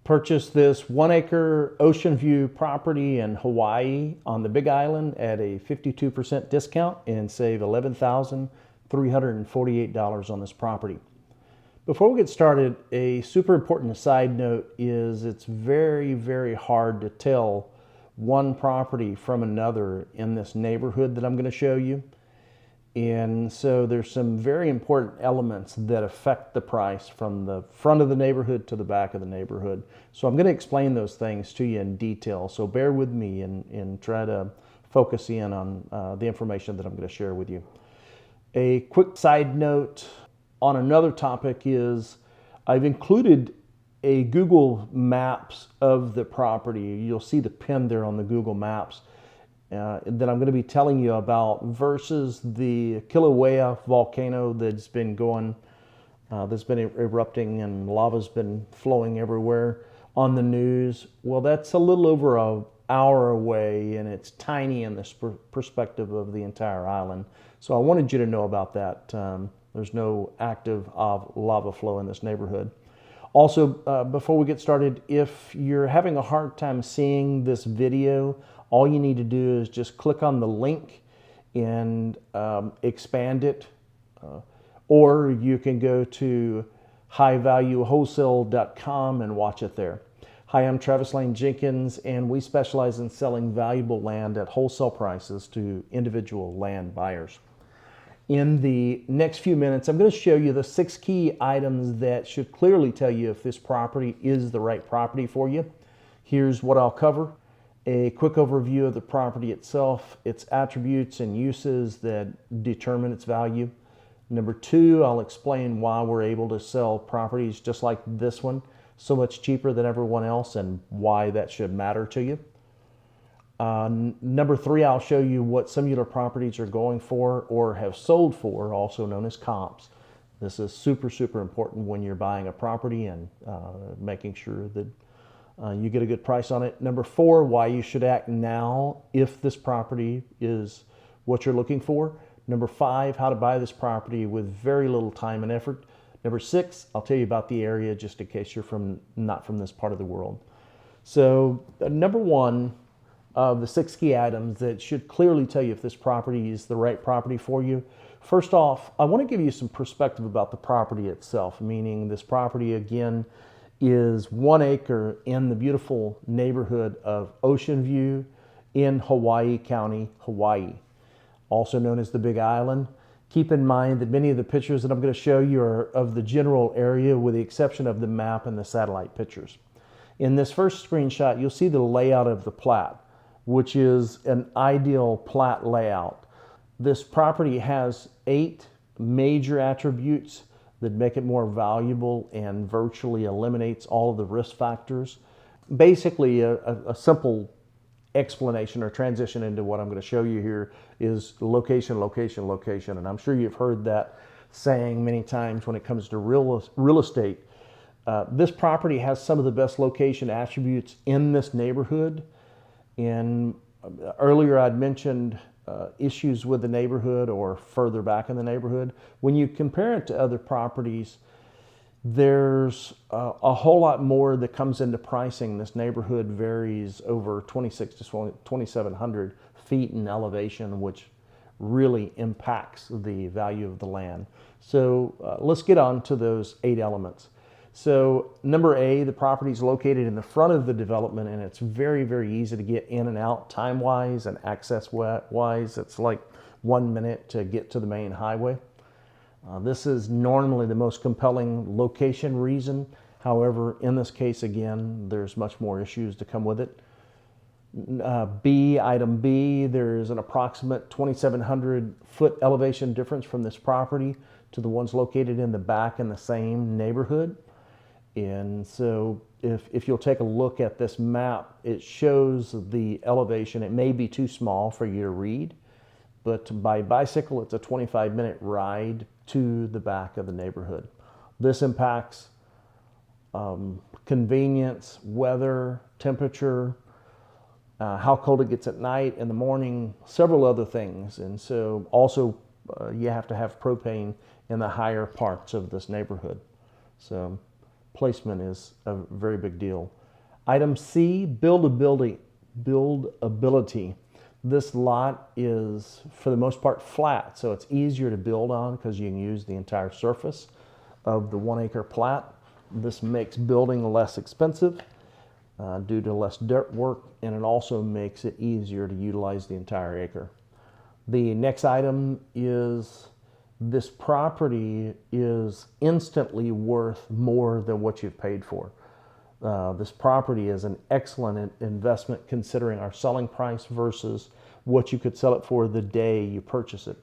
Purchased this 1 acre ocean view property in Hawaii on the Big Island at a 52% discount and save $11,348 on this property. Before we get started, a super important side note is it's very, very hard to tell one property from another in this neighborhood that I'm going to show you. And so there's some very important elements that affect the price from the front of the neighborhood to the back of the neighborhood. So I'm going to explain those things to you in detail. So bear with me and try to focus in on the information that I'm going to share with you. A quick side note on another topic is I've included a Google Maps of the property. You'll see the pin there on the Google Maps. That I'm going to be telling you about versus the Kilauea volcano that's been erupting and lava's been flowing everywhere on the news. Well, that's a little over an hour away and it's tiny in this perspective of the entire island. So I wanted you to know about that. There's no active lava flow in this neighborhood. Also, before we get started, if you're having a hard time seeing this video, all you need to do is just click on the link and expand it. Or you can go to highvaluewholesale.com and watch it there. Hi, I'm Travis Lane Jenkins, and we specialize in selling valuable land at wholesale prices to individual land buyers. In the next few minutes, I'm going to show you the 6 key items that should clearly tell you if this property is the right property for you. Here's what I'll cover. A quick overview of the property itself, its attributes and uses that determine its value. Number 2, I'll explain why we're able to sell properties just like this one so much cheaper than everyone else and why that should matter to you. Number 3, I'll show you what similar properties are going for or have sold for, also known as comps. This is super, super important when you're buying a property and making sure that you get a good price on it. Number 4, why you should act now if this property is what you're looking for. Number 5, how to buy this property with very little time and effort. Number 6, I'll tell you about the area just in case you're not from this part of the world. So number 1 of the 6 key items that should clearly tell you if this property is the right property for you. First off, I want to give you some perspective about the property itself, meaning this property again is 1 acre in the beautiful neighborhood of Ocean View in Hawaii County, Hawaii, also known as the Big Island. Keep in mind that many of the pictures that I'm going to show you are of the general area with the exception of the map and the satellite pictures. In this first screenshot, you'll see the layout of the plat, which is an ideal plat layout. This property has 8 major attributes that make it more valuable and virtually eliminates all of the risk factors. Basically, a simple explanation or transition into what I'm going to show you here is location, location, location. And I'm sure you've heard that saying many times when it comes to real estate. This property has some of the best location attributes in this neighborhood. And earlier I'd mentioned issues with the neighborhood or further back in the neighborhood. When you compare it to other properties, there's a whole lot more that comes into pricing. This neighborhood varies over 26 to 2,700 feet in elevation, which really impacts the value of the land. So let's get on to those 8 elements. So number A, the property is located in the front of the development and it's very, very easy to get in and out time-wise and access-wise. It's like 1 minute to get to the main highway. This is normally the most compelling location reason. However, in this case, again, there's much more issues to come with it. Item B, there's an approximate 2,700 foot elevation difference from this property to the ones located in the back in the same neighborhood. And so if you'll take a look at this map, it shows the elevation. It may be too small for you to read, but by bicycle, it's a 25-minute ride to the back of the neighborhood. This impacts convenience, weather, temperature, how cold it gets at night, in the morning, several other things. And so also you have to have propane in the higher parts of this neighborhood. So placement is a very big deal. Item C, buildability. This lot is, for the most part, flat, so it's easier to build on because you can use the entire surface of the 1 acre plat. This makes building less expensive due to less dirt work, and it also makes it easier to utilize the entire acre. The next item is this property is instantly worth more than what you've paid for. This property is an excellent investment considering our selling price versus what you could sell it for the day you purchase it.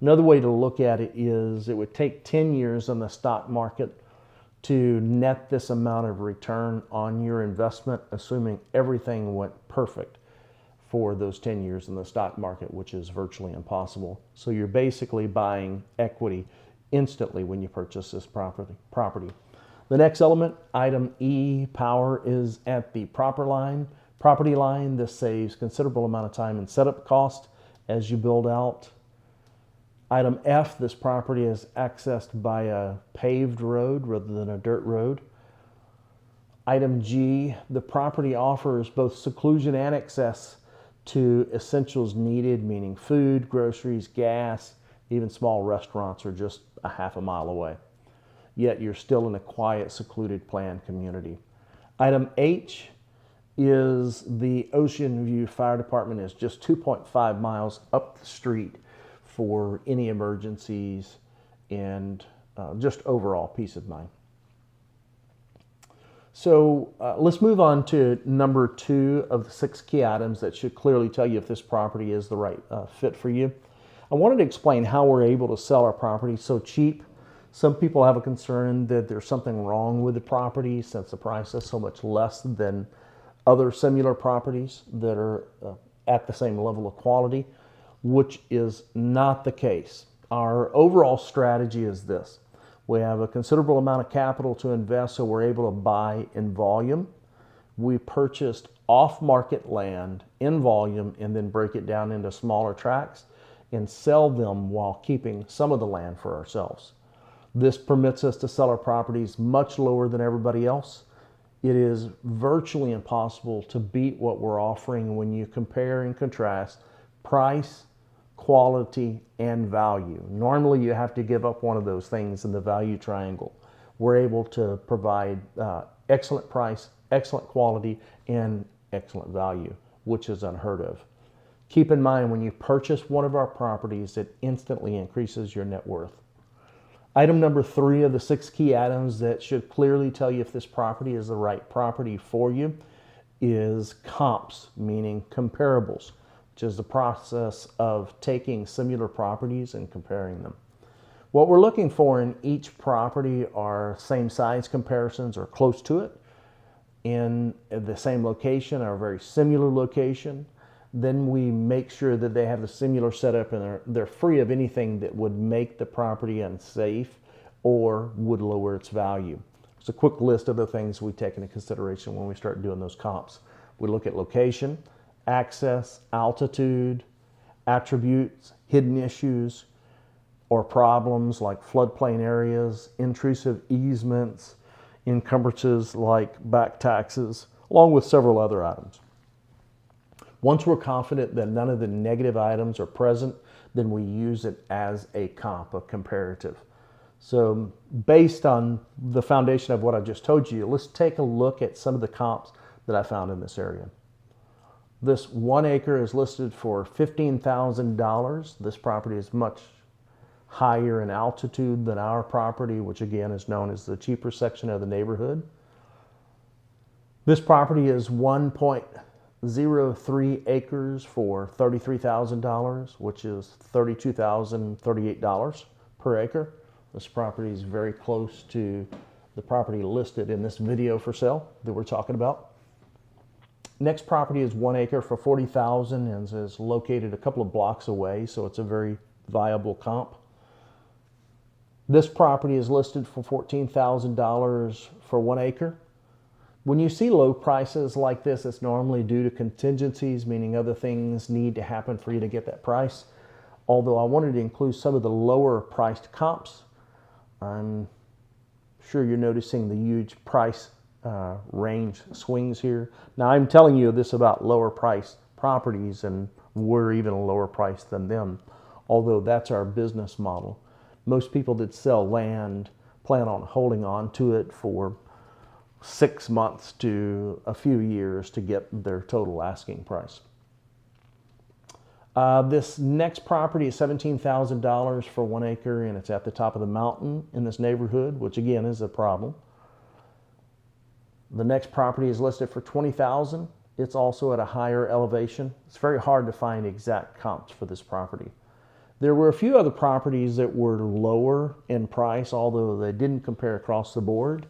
Another way to look at it is it would take 10 years on the stock market to net this amount of return on your investment, assuming everything went perfect for those 10 years in the stock market, which is virtually impossible. So you're basically buying equity instantly when you purchase this property. The next element, item E, power, is at the property line. This saves considerable amount of time and setup cost as you build out. Item F, this property is accessed by a paved road rather than a dirt road. Item G, the property offers both seclusion and access to essentials needed, meaning food, groceries, gas, even small restaurants are just a half a mile away. Yet you're still in a quiet, secluded, planned community. Item H is the Ocean View Fire Department is just 2.5 miles up the street for any emergencies and just overall peace of mind. So let's move on to number 2 of the 6 key items that should clearly tell you if this property is the right fit for you. I wanted to explain how we're able to sell our property so cheap. Some people have a concern that there's something wrong with the property since the price is so much less than other similar properties that are at the same level of quality, which is not the case. Our overall strategy is this. We have a considerable amount of capital to invest, so we're able to buy in volume. We purchased off-market land in volume and then break it down into smaller tracts and sell them while keeping some of the land for ourselves. This permits us to sell our properties much lower than everybody else. It is virtually impossible to beat what we're offering when you compare and contrast price, quality, and value. Normally you have to give up one of those things in the value triangle. We're able to provide excellent price, excellent quality, and excellent value, which is unheard of. Keep in mind, when you purchase one of our properties, it instantly increases your net worth. Item number 3 of the 6 key items that should clearly tell you if this property is the right property for you is comps, meaning comparables, which is the process of taking similar properties and comparing them. What we're looking for in each property are same size comparisons or close to it, in the same location or a very similar location. Then we make sure that they have the similar setup and they're free of anything that would make the property unsafe or would lower its value. It's a quick list of the things we take into consideration when we start doing those comps. We look at location, access, altitude, attributes, hidden issues or problems like floodplain areas, intrusive easements, encumbrances like back taxes, along with several other items. Once we're confident that none of the negative items are present, then we use it as a comp, a comparative. So based on the foundation of what I just told you, let's take a look at some of the comps that I found in this area. This 1 acre is listed for $15,000. This property is much higher in altitude than our property, which again is known as the cheaper section of the neighborhood. This property is 1.03 acres for $33,000, which is $32,038 per acre. This property is very close to the property listed in this video for sale that we're talking about. Next property is 1 acre for $40,000 and is located a couple of blocks away, so it's a very viable comp. This property is listed for $14,000 for 1 acre. When you see low prices like this, it's normally due to contingencies, meaning other things need to happen for you to get that price. Although I wanted to include some of the lower priced comps, I'm Sure, you're noticing the huge price range swings here. Now, I'm telling you this about lower priced properties, and we're even a lower price than them, although that's our business model. Most people that sell land plan on holding on to it for 6 months to a few years to get their total asking price. This next property is $17,000 for 1 acre, and it's at the top of the mountain in this neighborhood, which again is a problem. The next property is listed for $20,000. It's also at a higher elevation. It's very hard to find exact comps for this property. There were a few other properties that were lower in price, although they didn't compare across the board,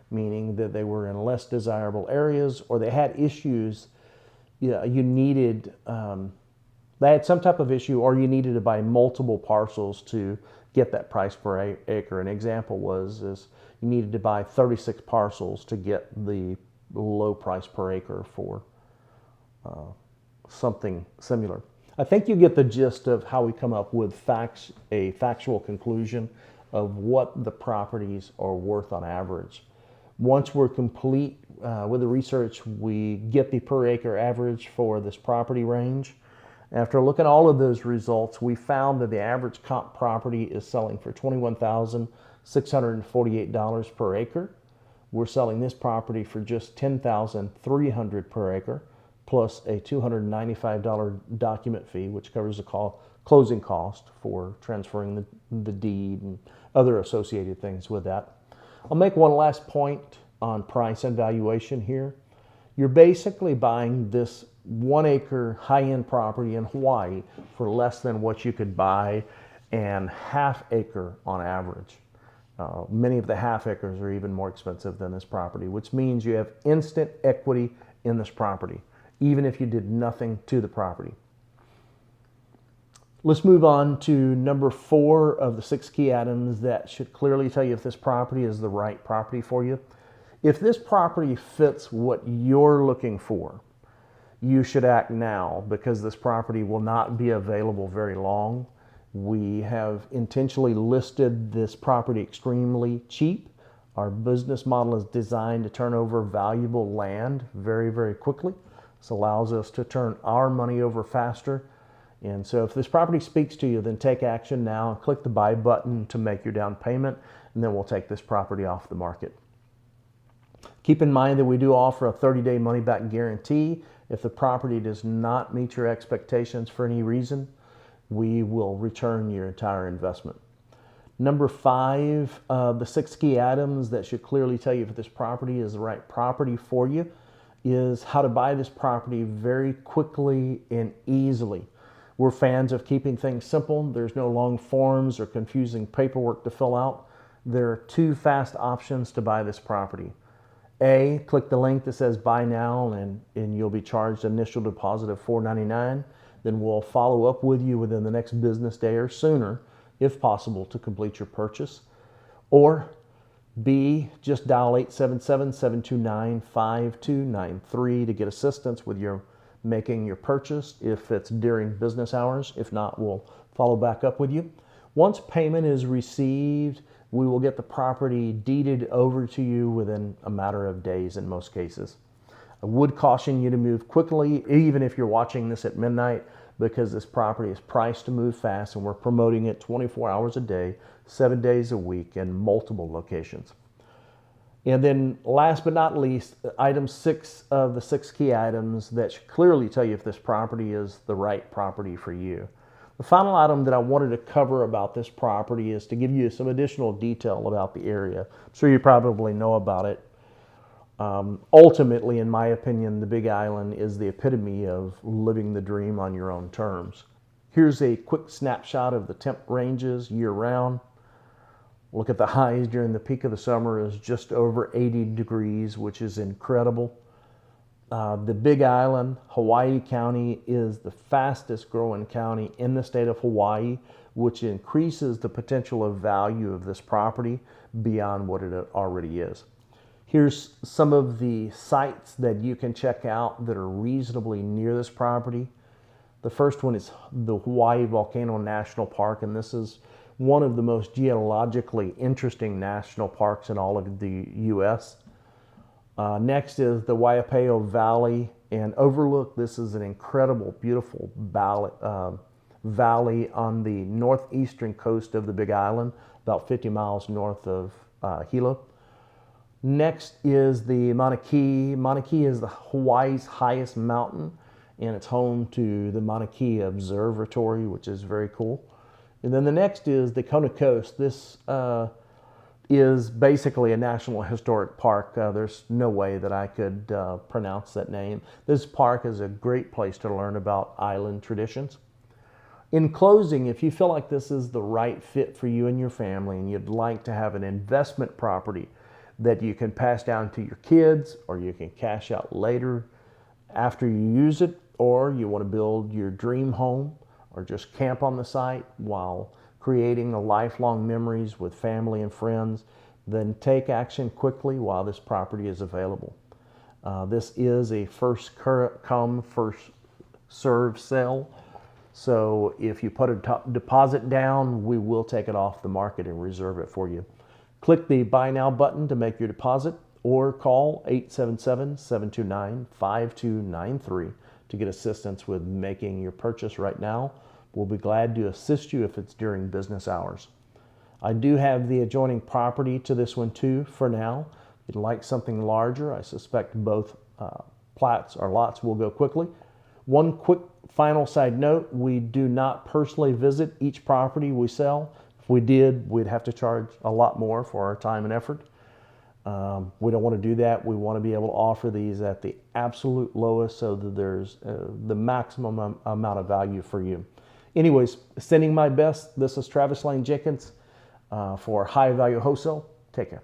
meaning that they were in less desirable areas, or they had issues. You needed, they had some type of issue, or you needed to buy multiple parcels to get that price per acre. An example is you needed to buy 36 parcels to get the low price per acre for something similar. I think you get the gist of how we come up with a factual conclusion of what the properties are worth on average. Once we're complete with the research, we get the per acre average for this property range. After looking at all of those results, we found that the average comp property is selling for $21,648 per acre. We're selling this property for just $10,300 per acre, plus a $295 document fee, which covers the closing cost for transferring the deed and other associated things with that. I'll make one last point on price and valuation here. You're basically buying this 1 acre high-end property in Hawaii for less than what you could buy an half acre on average. Many of the half acres are even more expensive than this property, which means you have instant equity in this property, even if you did nothing to the property. Let's move on to number 4 of the 6 key items that should clearly tell you if this property is the right property for you. If this property fits what you're looking for, you should act now, because this property will not be available very long. We have intentionally listed this property extremely cheap. Our business model is designed to turn over valuable land very, very quickly. This allows us to turn our money over faster. And so if this property speaks to you, then take action now and click the buy button to make your down payment, and then we'll take this property off the market. Keep in mind that we do offer a 30-day money-back guarantee. If the property does not meet your expectations for any reason, we will return your entire investment. Number 5 of the 6 key items that should clearly tell you if this property is the right property for you is how to buy this property very quickly and easily. We're fans of keeping things simple. There's no long forms or confusing paperwork to fill out. There are 2 fast options to buy this property. A, click the link that says buy now, and you'll be charged an initial deposit of $4.99. Then we'll follow up with you within the next business day or sooner, if possible, to complete your purchase. Or B, just dial 877-729-5293 to get assistance with making your purchase if it's during business hours. If not, we'll follow back up with you. Once payment is received, we will get the property deeded over to you within a matter of days in most cases. I would caution you to move quickly, even if you're watching this at midnight, because this property is priced to move fast, and we're promoting it 24 hours a day, 7 days a week in multiple locations. And then last but not least, item 6 of the 6 key items that should clearly tell you if this property is the right property for you. The final item that I wanted to cover about this property is to give you some additional detail about the area. I'm sure you probably know about it. Ultimately, in my opinion, the Big Island is the epitome of living the dream on your own terms. Here's a quick snapshot of the temp ranges year-round. Look at the highs during the peak of the summer is just over 80 degrees, which is incredible. The Big Island, Hawaii County, is the fastest growing county in the state of Hawaii, which increases the potential of value of this property beyond what it already is. Here's some of the sites that you can check out that are reasonably near this property. The first one is the Hawaii Volcano National Park, and this is one of the most geologically interesting national parks in all of the U.S. Next is the Waipeo Valley and Overlook. This is an incredible, beautiful valley on the northeastern coast of the Big Island, about 50 miles north of Hilo. Next is the Mauna Kea. Mauna Kea is Hawaii's highest mountain, and it's home to the Mauna Kea Observatory, which is very cool. And then the next is the Kona Coast. This is basically a National Historic Park. There's no way that I could pronounce that name. This park is a great place to learn about island traditions. In closing, if you feel like this is the right fit for you and your family, and you'd like to have an investment property that you can pass down to your kids, or you can cash out later after you use it, or you want to build your dream home, or just camp on the site while creating a lifelong memories with family and friends, then take action quickly while this property is available. This is a first come, first serve sale. So if you put a deposit down, we will take it off the market and reserve it for you. Click the Buy Now button to make your deposit, or call 877-729-5293 to get assistance with making your purchase right now. We'll be glad to assist you if it's during business hours. I do have the adjoining property to this one too for now. If you'd like something larger, I suspect both plats or lots will go quickly. One quick final side note, we do not personally visit each property we sell. If we did, we'd have to charge a lot more for our time and effort. We don't want to do that. We want to be able to offer these at the absolute lowest so that there's the maximum amount of value for you. Anyways, sending my best. This is Travis Lane Jenkins for High Value Wholesale. Take care.